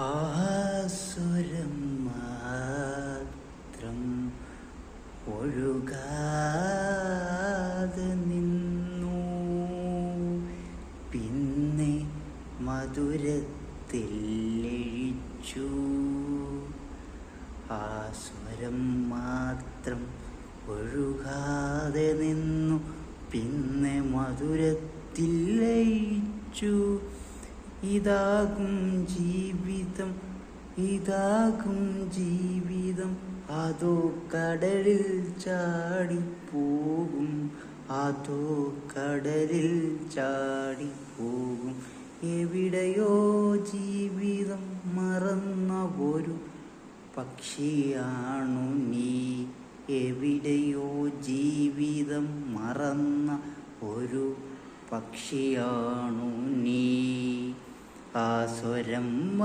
ആസുരം മാത്രം ഒഴുകാതെ നിന്നു. പിന്നെ മധുരത്തിൽ ലയിച്ചു. ആസുരം മാത്രം ഒഴുകാതെ നിന്നു. പിന്നെ മധുരത്തിൽ ലയിച്ചു. ഇതാകും ജീവിതം, ഇതാകും ജീവിതം. അതോ കടലിൽ ചാടിപ്പോകും, അതോ കടലിൽ ചാടിപ്പോകും. എവിടെയോ ജീവിതം മറന്ന ഒരു പക്ഷിയാണു നീ. എവിടെയോ ജീവിതം മറന്ന ഒരു പക്ഷിയാണു നീ. ആ സ്വരം